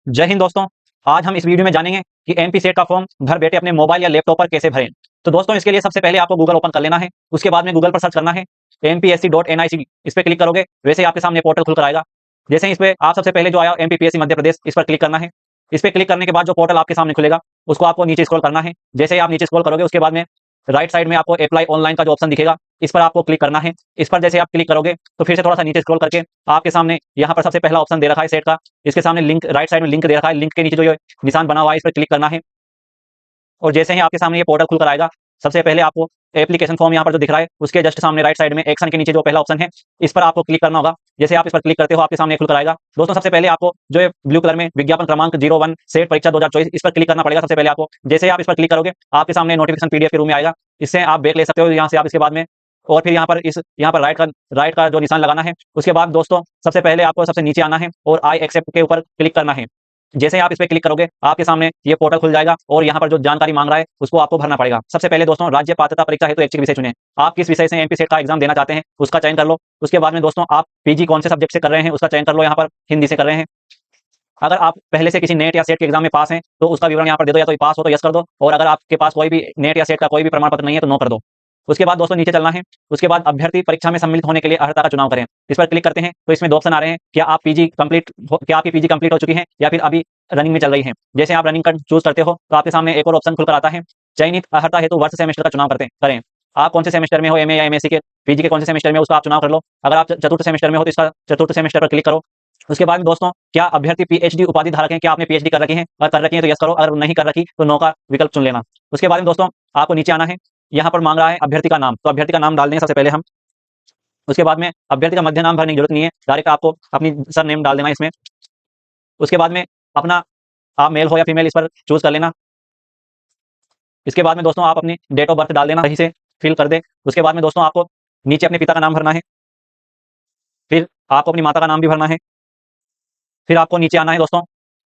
जय हिंद दोस्तों। आज हम इस वीडियो में जानेंगे कि एमपी सेट का फॉर्म घर बैठे अपने मोबाइल या लैपटॉप पर कैसे भरें। तो दोस्तों इसके लिए सबसे पहले आपको गूगल ओपन कर लेना है। उसके बाद में गूगल पर सर्च करना है mpsc.nic। इस पर क्लिक करोगे वैसे ही आपके सामने पोर्टल खुलकर आएगा। जैसे ही इस पे आप सबसे पहले जो आया एमपीपीएससी मध्य प्रदेश, इस पर क्लिक करना है। इस पर क्लिक करने के बाद जो पोर्टल आपके सामने खुलेगा उसको आपको नीचे स्क्रॉल करना है। जैसे ही आप नीचे स्क्रॉल करोगे उसके बाद में राइट साइड में आपको अप्लाई ऑनलाइन का जो ऑप्शन दिखेगा इस पर आपको क्लिक करना है। इस पर जैसे आप क्लिक करोगे तो फिर से थोड़ा सा नीचे स्क्रॉल करके आपके सामने यहाँ पर सबसे पहला ऑप्शन दे रखा है सेट का। इसके सामने लिंक, राइट साइड में लिंक दे रखा है। लिंक के नीचे जो ये निशान बना हुआ है इस पर क्लिक करना है। और जैसे ही आपके सामने ये पोर्टल खुलकर आएगा, सबसे पहले आपको एप्लीकेशन फॉर्म यहाँ पर जो दिख रहा है उसके जस्ट सामने राइट साइड में एक्शन के नीचे जो पहला ऑप्शन है इस पर आपको क्लिक करना होगा। जैसे आप इस पर क्लिक करते हो आपके सामने खुलकर आएगा। दोस्तों सबसे पहले आपको जो है ब्लू कलर में विज्ञापन क्रमांक 01 सेट परीक्षा 2024 इस पर क्लिक करना पड़ेगा सबसे पहले आपको। जैसे आप इस पर क्लिक करोगे आपके सामने नोटिफिकेशन पीडीएफ के रूप में आएगा। इससे आप ब्रेक ले सकते हो यहाँ से आप इसके बाद में। और फिर यहाँ पर राइट का जो निशान लगाना है। उसके बाद दोस्तों सबसे पहले आपको सबसे नीचे आना है और आई एक्सेप्ट के ऊपर क्लिक करना है। जैसे आप इस पे क्लिक करोगे आपके सामने ये पोर्टल खुल जाएगा और यहाँ पर जो जानकारी मांग रहा है उसको आपको भरना पड़ेगा। सबसे पहले दोस्तों राज्य पात्रता परीक्षा हेतु ऐच्छिक विषय चुनें। आप किस विषय से एमपी सेट का एग्जाम देना चाहते हैं उसका चयन कर लो। उसके बाद में दोस्तों आप पीजी कौन से सब्जेक्ट से कर रहे हैं उसका चयन कर लो। यहाँ पर हिंदी से कर रहे हैं। अगर आप पहले से किसी नेट या सेट के एग्जाम में पास हैं तो उसका विवरण यहाँ पर दे दो, या तो पास हो तो यस कर दो, और अगर आपके पास कोई भी नेट या सेट का कोई भी प्रमाण पत्र नहीं है तो नो कर दो। उसके बाद दोस्तों नीचे चलना है। उसके बाद अभ्यर्थी परीक्षा में सम्मिलित होने के लिए अर्हता का चुनाव करें। इस पर क्लिक करते हैं तो इसमें दो ऑप्शन आ रहे हैं, क्या आपकी पीजी कंप्लीट हो चुकी है या फिर अभी रनिंग में चल रही है। जैसे आप रनिंग का चूज करते हो तो आपके सामने एक और ऑप्शन खुलकर आता है, चयनित अर्हता हेतु वर्ष सेमेस्टर का चुनाव करें। आप कौन से सेमेस्टर में हो, एमए या एमएससी के, पीजी के कौन से सेमेस्टर में उसका आप चुनाव कर लो। अगर आप चतुर्थ सेमेस्टर में हो तो इसका चतुर्थ सेमेस्टर पर क्लिक करो। उसके बाद में दोस्तों क्या अभ्यर्थी पीएचडी उपाधि धारक हैं, क्या आपने पीएचडी कर रखी है, अगर कर रखी है तो यस करो, अगर नहीं कर रखी तो नो का विकल्प चुन लेना। उसके बाद में दोस्तों आपको नीचे आना है। यहाँ पर मांग रहा है अभ्यर्थी का नाम, तो अभ्यर्थी का नाम डाल देंगे सबसे पहले हम। उसके बाद में अभ्यर्थी का मध्य नाम भरने की जरूरत नहीं है, डायरेक्ट आपको अपनी सर नेम डाल देना इसमें। उसके बाद में अपना आप मेल हो या फीमेल इस पर चूज कर लेना। इसके बाद में दोस्तों आप अपनी डेट ऑफ बर्थ डाल देना, सही से फिल कर दे। उसके बाद में दोस्तों आपको नीचे अपने पिता का नाम भरना है, फिर आपको अपनी माता का नाम भी भरना है। फिर आपको नीचे आना है दोस्तों,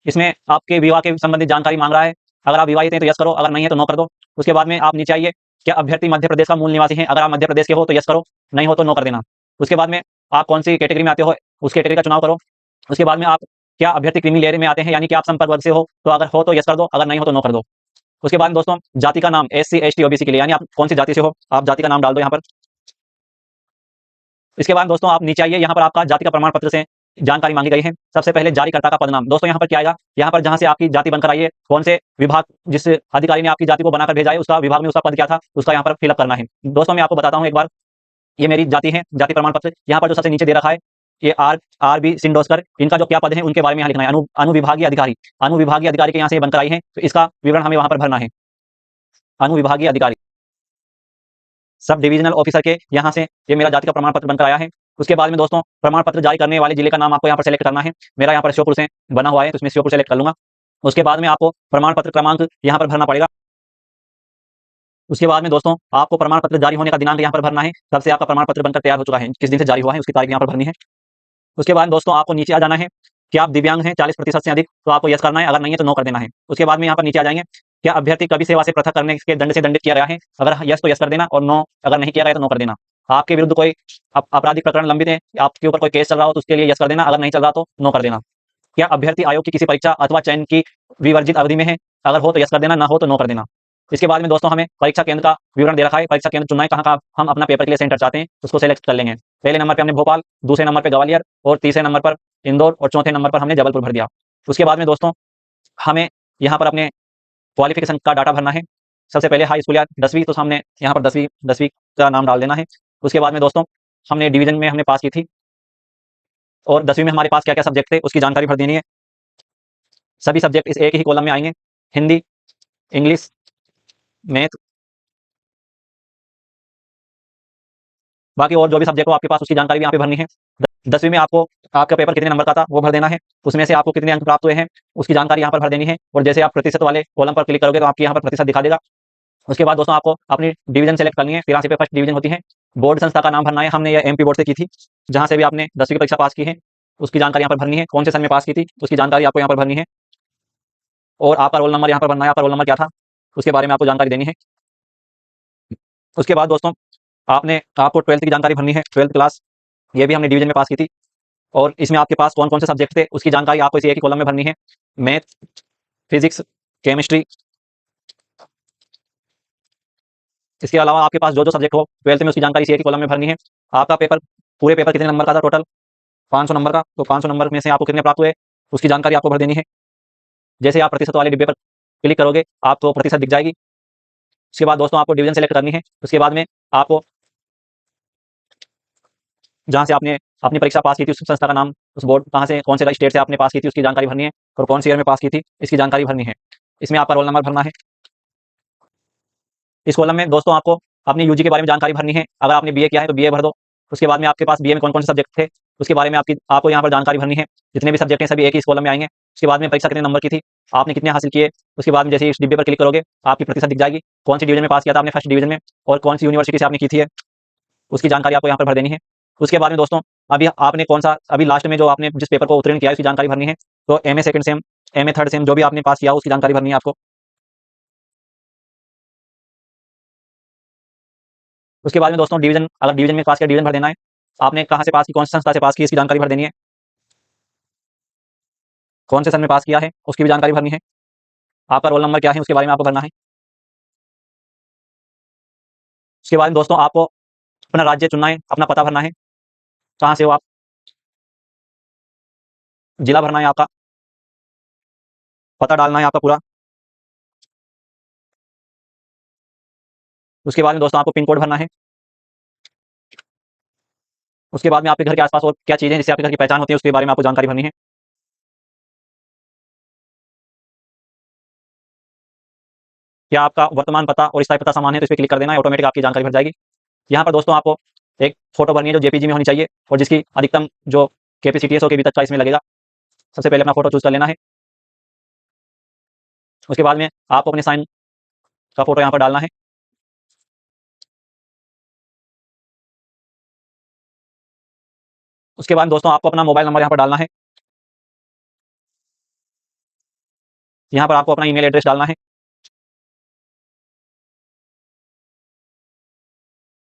इसमें आपके विवाह के संबंधित जानकारी मांग रहा है। अगर आप विवाहित हैं तो यस करो, अगर नहीं है तो नो कर दो। उसके बाद में आप नीचे आइए, क्या अभ्यर्थी मध्य प्रदेश का मूल निवासी है, अगर आप मध्य प्रदेश के हो तो यस करो, नहीं हो तो नो कर देना। उसके बाद में आप कौन सी कैटेगरी में आते हो उस कैटेगरी का चुनाव करो। उसके बाद में आप क्या अभ्यर्थी क्रीमी लेयर में आते हैं, यानी कि आप संपर्क वर्ग से हो, तो अगर हो तो यस कर दो, अगर नहीं हो तो नो कर दो। उसके बाद दोस्तों जाति का नाम एससी एसटी ओबीसी के लिए, यानी आप कौन सी जाति से हो आप जाति का नाम डाल दो यहाँ पर। इसके बाद दोस्तों आप नीचे आइए, यहाँ पर आपका जाति का प्रमाण पत्र से जानकारी मांगी गई है। सबसे पहले जारीकर्ता का पदनाम। दोस्तों यहाँ पर क्या आएगा, यहाँ पर जहां से आपकी जाति बनकर आई है, कौन से विभाग, जिस अधिकारी ने आपकी जाति को बनाकर भेजा है उसका विभाग में उसका पद क्या था, उसका यहाँ पर फिलअप करना है। दोस्तों मैं आपको बताता हूँ एक बार, ये मेरी जाति है, जाति प्रमाण पत्र। यहाँ पर जो सबसे नीचे दे रखा है ये आर बी सिंडोस्कर, इनका जो क्या पद है उनके बारे में यहाँ लिखना है। अनुविभागीय अधिकारी, अनुविभागीय अधिकारी के यहाँ से बनकर आई है, तो इसका विवरण हमें वहां पर भरना है। अनुविभागीय अधिकारी, सब डिविजनल ऑफिसर के यहाँ से ये मेरा जाति का प्रमाण पत्र बनकर आया है। उसके बाद में दोस्तों प्रमाण पत्र जारी करने वाले जिले का नाम आपको यहाँ पर सेलेक्ट करना है। मेरा यहाँ पर श्योपुर से बना हुआ है तो इसमें श्योपुर सेलेक्ट कर लूंगा। उसके बाद में आपको प्रमाण पत्र क्रमांक यहाँ पर भरना पड़ेगा। उसके बाद में दोस्तों आपको प्रमाण पत्र जारी होने का दिनांक यहाँ पर भरना है, कब से आपका प्रमाण पत्र बनकर तैयार हो चुका है, किस दिन से जारी हुआ है उसकी तारीख यहाँ पर भरनी है। उसके बाद दोस्तों आपको नीचे आ जाना है, क्या आप दिव्यांग हैं 40% से अधिक तो आपको यस करना है, अगर नहीं है तो नो कर देना है। उसके बाद में यहाँ पर नीचे आ जाएंगे, क्या अभ्यर्थी कभी सेवा से पृथक करने के दंड से दंडित किया गया है, अगर यस तो यस कर देना, और नो अगर नहीं किया गया तो नो कर देना। आपके विरुद्ध कोई आपराधिक प्रकरण लंबित है, आपके ऊपर कोई केस चल रहा हो तो उसके लिए यस कर देना, अगर नहीं चल रहा तो नो कर देना। क्या अभ्यर्थी आयोग की किसी परीक्षा अथवा चयन की विवर्जित अवधि में है, अगर हो तो यस कर देना, ना हो तो नो कर देना। इसके बाद में दोस्तों हमें परीक्षा केंद्र का विवरण दे रखा है, परीक्षा केंद्र चुनना है, कहाँ का हम अपना पेपर के लिए सेंटर चाहते हैं उसको सेलेक्ट कर लेंगे। पहले नंबर पे हमने भोपाल, दूसरे नंबर पे ग्वालियर, और तीसरे नंबर पर इंदौर, और चौथे नंबर पर हमने जबलपुर भर दिया। उसके बाद में दोस्तों हमें यहाँ पर अपने क्वालिफिकेशन का डाटा भरना है। सबसे पहले हाई स्कूल या 10वीं, तो सामने यहाँ पर 10वीं का नाम डाल देना है। उसके बाद में दोस्तों हमने डिवीजन में हमने पास की थी, और 10वीं में हमारे पास क्या क्या सब्जेक्ट थे उसकी जानकारी भर देनी है। सभी सब्जेक्ट इस एक ही कॉलम में आएंगे, हिंदी, इंग्लिश, मैथ, बाकी और जो भी सब्जेक्ट हो आपके पास उसकी जानकारी भी यहाँ पे भरनी है। 10वीं में आपको आपका पेपर कितने नंबर का था वो भर देना है, उसमें से आपको कितने अंक प्राप्त हुए हैं उसकी जानकारी यहाँ पर भर देनी है। और जैसे आप प्रतिशत वाले कॉलम पर क्लिक करोगे तो आपकी यहाँ पर प्रतिशत दिखा देगा। उसके बाद दोस्तों आपको अपनी डिवीजन सेलेक्ट करनी है, 83 पे फर्स्ट डिवीजन होती है। बोर्ड संस्था का नाम भरना है, हमने ये एमपी बोर्ड से की थी, जहां से भी आपने 10वीं की परीक्षा पास की है उसकी जानकारी यहाँ पर भरनी है। कौन से सन में पास की थी उसकी जानकारी आपको यहाँ पर भरनी है, और आपका रोल नंबर यहाँ पर भरना है, आपका रोल नंबर क्या था उसके बारे में आपको जानकारी देनी है। उसके बाद दोस्तों आपको 12th की जानकारी भरनी है, 12th क्लास, ये भी हमने डिवीजन में पास की थी। और इसमें आपके पास कौन कौन से सब्जेक्ट थे उसकी जानकारी आपको इसी एक ही कॉलम में भरनी है। मैथ, फिजिक्स, केमिस्ट्री, इसके अलावा आपके पास जो जो सब्जेक्ट हो 12th में उसकी जानकारी इसी एक ही कॉलम में भरनी है। आपका पेपर, पूरे पेपर कितने नंबर का था टोटल? 500 नंबर का। तो 500 नंबर में से आपको कितने प्राप्त हुए उसकी जानकारी आपको भर देनी है। जैसे आप प्रतिशत वाले डिब्बे पर क्लिक करोगे आपको प्रतिशत दिख जाएगी। उसके बाद दोस्तों आपको डिवीजन सेलेक्ट करनी है। उसके बाद में आपको जहाँ से आपने अपनी परीक्षा पास की थी उस संस्था का नाम, उस बोर्ड कहाँ से, कौन से स्टेट से आपने पास की थी उसकी जानकारी भरनी है, और कौन सी ईयर में पास की थी इसकी जानकारी भरनी है। इसमें आपका रोल नंबर भरना है। इस कॉलम में दोस्तों आपको अपनी यूजी के बारे में जानकारी भरनी है। अगर आपने बीए किया है तो बीए भर दो। उसके बाद में आपके पास बीए में कौन कौन से सब्जेक्ट थे उसके बारे में आपको यहाँ पर जानकारी भरनी है। जितने भी सब्जेक्ट हैं सभी एक ही इस कॉलम में आएंगे। उसके बाद में परीक्षा कितने नंबर की थी, आपने कितने हासिल किए। उसके बाद में जैसे इस डिब्बे पर क्लिक करोगे आपकी प्रतिशत दिख जाएगी, कौन सी डिवीजन में पास किया था आपने, फर्स्ट डिवीजन में, और कौन सी यूनिवर्सिटी से आपने की थी है, उसकी जानकारी आपको यहाँ पर भर देनी है। उसके बाद में दोस्तों अभी आपने कौन सा, अभी लास्ट में जो आपने जिस पेपर को उत्तीर्ण किया है उसकी जानकारी भरनी है। तो MA second same, MA third same जो भी आपने पास किया हो उसकी जानकारी भरनी है आपको। उसके बाद में दोस्तों डिवीजन, अगर डिवीजन में पास किया डिवीजन भर देना है। आपने कहाँ से पास की, कौन सी संस्था से पास की इसकी जानकारी भर देनी है। कौन से सन में पास किया है उसकी भी जानकारी भरनी है। आपका रोल नंबर क्या है उसके बारे में आपको भरना है। उसके बाद में दोस्तों आपको अपना राज्य चुनना है, अपना पता भरना है, कहाँ से हो आप, जिला भरना है आपका, पता डालना है आपका पूरा। उसके बाद में दोस्तों आपको पिन कोड भरना है। उसके बाद में आपके घर के आसपास और क्या चीज़ें जिससे आपके घर की पहचान होती है उसके बारे में आपको जानकारी भरनी है। क्या आपका वर्तमान पता और स्थायी पता समान है तो इस पर क्लिक कर देना है, ऑटोमेटिक आपकी जानकारी भर जाएगी। यहाँ पर दोस्तों आपको एक फोटो भरनी है जो जेपीजी में होनी चाहिए और जिसकी अधिकतम जो कैपेसिटी है 100 KB तक का इसमें लगेगा। सबसे पहले अपना फोटो चूज कर लेना है। उसके बाद में आपको अपने साइन का फोटो यहाँ पर डालना है। उसके बाद दोस्तों आपको अपना मोबाइल नंबर यहाँ पर डालना है। यहाँ पर आपको अपना ईमेल एड्रेस डालना है।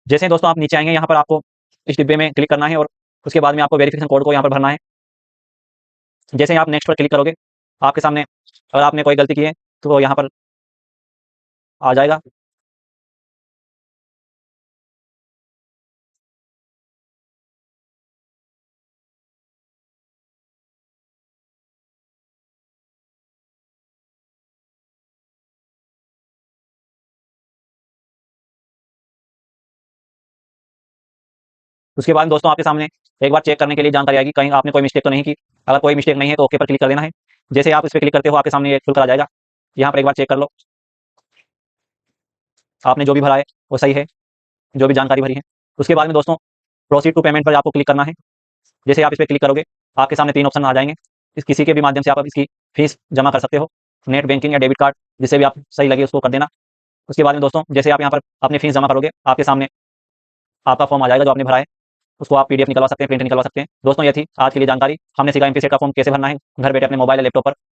जैसे ही दोस्तों आप नीचे आएंगे यहाँ पर आपको इस डिब्बे में क्लिक करना है और उसके बाद में आपको वेरिफिकेशन कोड को यहाँ पर भरना है। जैसे ही आप नेक्स्ट पर क्लिक करोगे आपके सामने अगर आपने कोई गलती की है तो वो यहाँ पर आ जाएगा। उसके बाद दोस्तों आपके सामने एक बार चेक करने के लिए जानकारी आएगी कहीं आपने कोई मिस्टेक तो नहीं की। अगर कोई मिस्टेक नहीं है तो ओके पर क्लिक कर देना है। जैसे आप इस पर क्लिक करते हो आपके सामने एक खुलकर आ जाएगा। यहाँ पर एक बार चेक कर लो आपने जो भी भरा है वो सही है, जो भी जानकारी भरी है। उसके बाद में दोस्तों प्रोसीड टू पेमेंट पर आपको क्लिक करना है। जैसे आप इस पर क्लिक करोगे आपके सामने 3 ऑप्शन आ जाएंगे। इस किसी के भी माध्यम से आप इसकी फीस जमा कर सकते हो, नेट बैंकिंग या डेबिट कार्ड, जिससे भी आप सही लगे उसको कर देना। उसके बाद में दोस्तों जैसे आप यहाँ पर अपनी फीस जमा करोगे आपके सामने आपका फॉर्म आ जाएगा जो आपने भरा है, उसको आप पीडीएफ निकलवा सकते हैं, प्रिंट निकलवा सकते हैं। दोस्तों ये थी आज के लिए जानकारी। हमने सीखा एमपी सेट का फॉर्म कैसे भरना है घर बैठे अपने मोबाइल या लैपटॉप पर।